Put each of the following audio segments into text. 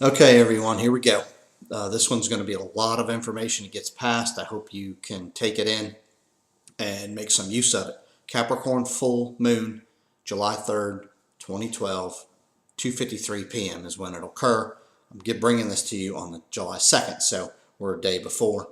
Okay, everyone, here we go. This one's going to be a lot of information that gets passed. I hope you can take it in and make some use of it. Capricorn full moon, July 3rd, 2012, 2:53 p.m. is when it'll occur. I'm bringing this to you on the July 2nd, so we're a day before.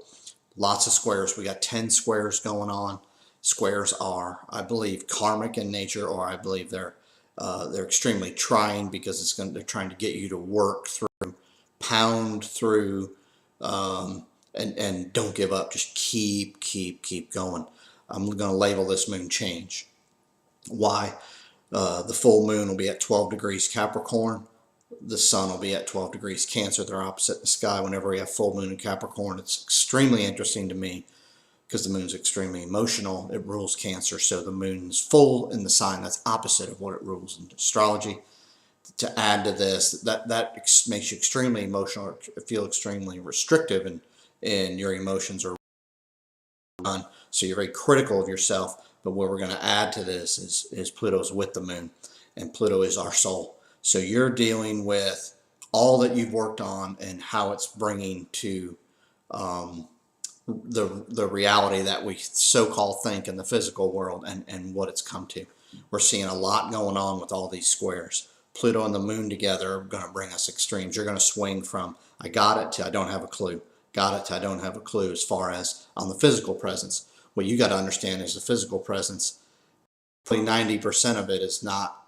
Lots of squares. We got 10 squares going on. Squares are, I believe, karmic in nature, or I believe they're extremely trying because they're trying to get you to work through, pound through, and don't give up. Just keep going. I'm going to label this moon change. Why? The full moon will be at 12 degrees Capricorn. The sun will be at 12 degrees Cancer. They're opposite in the sky whenever we have full moon in Capricorn. It's extremely interesting to me because the moon's extremely emotional. It rules Cancer, so the moon's full in the sign that's opposite of what it rules in astrology. To add to this, that makes you extremely emotional, feel extremely restrictive, and your emotions are on. So you're very critical of yourself. But what we're going to add to this is Pluto's with the moon, and Pluto is our soul. So you're dealing with all that you've worked on and how it's bringing to the reality that we so-called think in the physical world, and what it's come to. We're seeing a lot going on with all these squares. Pluto and the moon together are going to bring us extremes. You're going to swing from I got it to I don't have a clue. Got it to I don't have a clue as far as on the physical presence. What you got to understand is the physical presence, 90% of it is not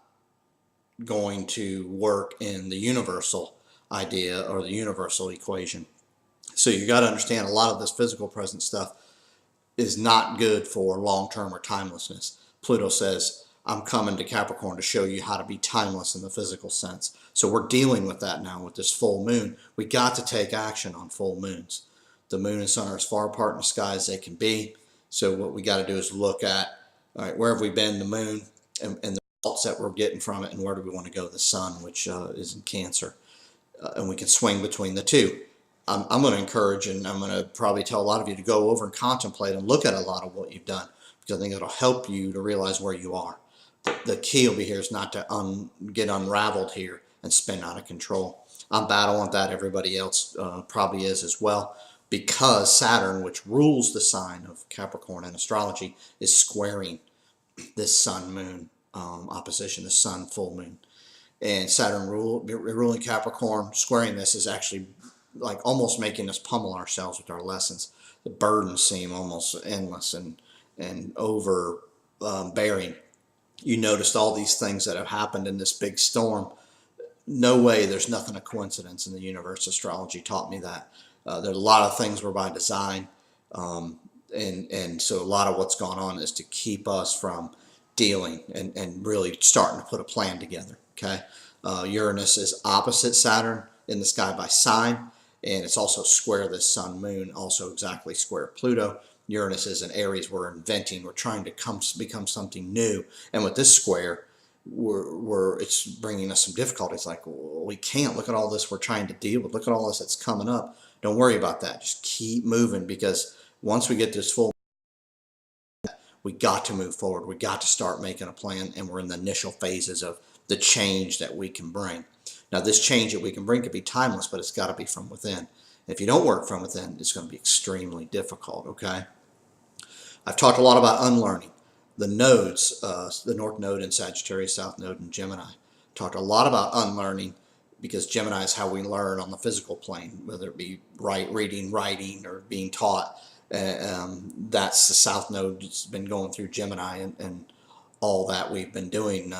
going to work in the universal idea or the universal equation. So you got to understand a lot of this physical presence stuff is not good for long-term or timelessness. Pluto says, I'm coming to Capricorn to show you how to be timeless in the physical sense. So we're dealing with that now with this full moon. We got to take action on full moons. The moon and sun are as far apart in the sky as they can be. So what we got to do is look at, all right, where have we been, the moon, and the results that we're getting from it, and where do we want to go, the sun, which is in Cancer. And we can swing between the two. I'm going to encourage, and I'm going to probably tell a lot of you to go over and contemplate and look at a lot of what you've done, because I think it'll help you to realize where you are. The key will be here is not to get unraveled here and spin out of control. I'm battling with that. Everybody else probably is as well, because Saturn, which rules the sign of Capricorn in astrology, is squaring this sun-moon opposition, the sun full moon. And Saturn ruling Capricorn, squaring this is actually like almost making us pummel ourselves with our lessons. The burdens seem almost endless and overbearing. You noticed all these things that have happened in this big storm. No way, there's nothing a coincidence in the universe. Astrology taught me that. There's a lot of things were by design, and so a lot of what's gone on is to keep us from dealing and really starting to put a plan together. Okay, Uranus is opposite Saturn in the sky by sign, and it's also square this sun moon, also exactly square Pluto. Uranus is in Aries. We're inventing. We're trying to become something new, and with this square, it's bringing us some difficulties. Like, well, we can't look at all this we're trying to deal with. Look at all this that's coming up. Don't worry about that. Just keep moving, because once we get this full, we got to move forward. We got to start making a plan, and we're in the initial phases of the change that we can bring. Now, this change that we can bring could be timeless, but it's got to be from within. If you don't work from within, it's going to be extremely difficult, okay? I've talked a lot about unlearning. The nodes, the North Node in Sagittarius, South Node in Gemini. Talked a lot about unlearning, because Gemini is how we learn on the physical plane, whether it be reading, writing, or being taught. That's the South Node that's been going through Gemini, and all that we've been doing,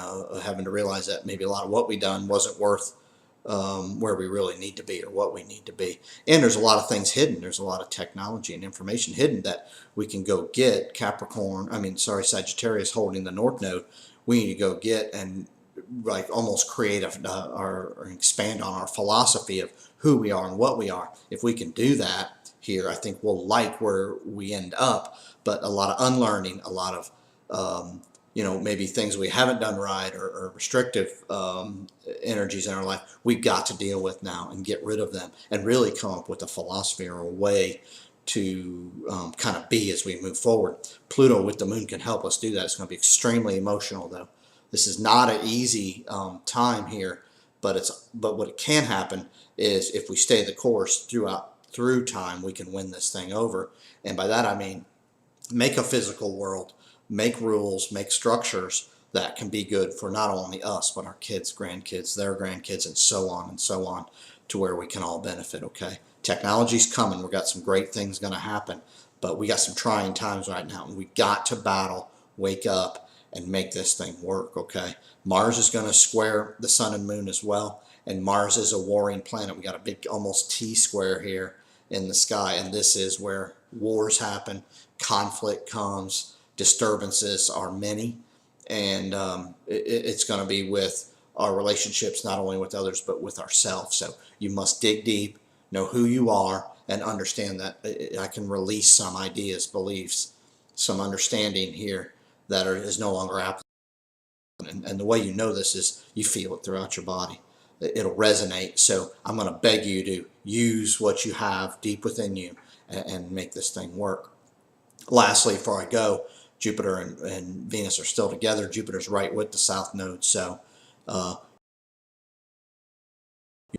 having to realize that maybe a lot of what we done wasn't worth where we really need to be or what we need to be. And there's a lot of things hidden. There's a lot of technology and information hidden that we can go get. Sagittarius holding the North Node, we need to go get and like almost create or expand on our philosophy of who we are and what we are. If we can do that here, I think we'll like where we end up. But a lot of unlearning, a lot of maybe things we haven't done right, or restrictive energies in our life, we've got to deal with now and get rid of them and really come up with a philosophy or a way to kind of be as we move forward. Pluto with the moon can help us do that. It's going to be extremely emotional, though. This is not an easy time here, but what can happen is if we stay the course through time, we can win this thing over. And by that I mean make a physical world, make rules, make structures that can be good for not only us, but our kids, grandkids, their grandkids, and so on, to where we can all benefit, okay? Technology's coming. We've got some great things going to happen, but we got some trying times right now, and we got to battle, wake up, and make this thing work, okay? Mars is going to square the sun and moon as well, and Mars is a warring planet. We got a big almost T-square here in the sky, and this is where wars happen, conflict comes, disturbances are many, and it's going to be with our relationships, not only with others, but with ourselves. So you must dig deep, know who you are, and understand that I can release some ideas, beliefs, some understanding here that is no longer applicable. And the way you know this is you feel it throughout your body. It'll resonate. So I'm going to beg you to use what you have deep within you and make this thing work. Lastly, before I go, Jupiter and Venus are still together. Jupiter's right with the South Node. So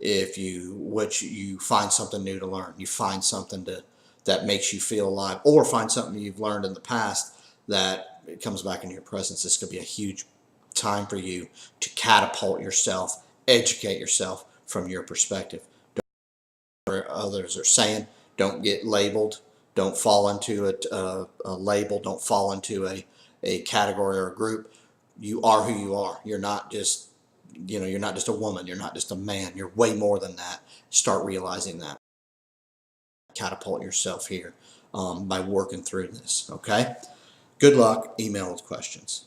if you find something new to learn, you find something that makes you feel alive, or find something you've learned in the past that it comes back into your presence, this could be a huge time for you to catapult yourself, educate yourself from your perspective. Others are saying, don't get labeled, don't fall into a label, don't fall into a category or a group. You are who you are. You're not just, you're not just a woman, you're not just a man, you're way more than that. Start realizing that. Catapult yourself here by working through this, okay? Good luck. Email with questions.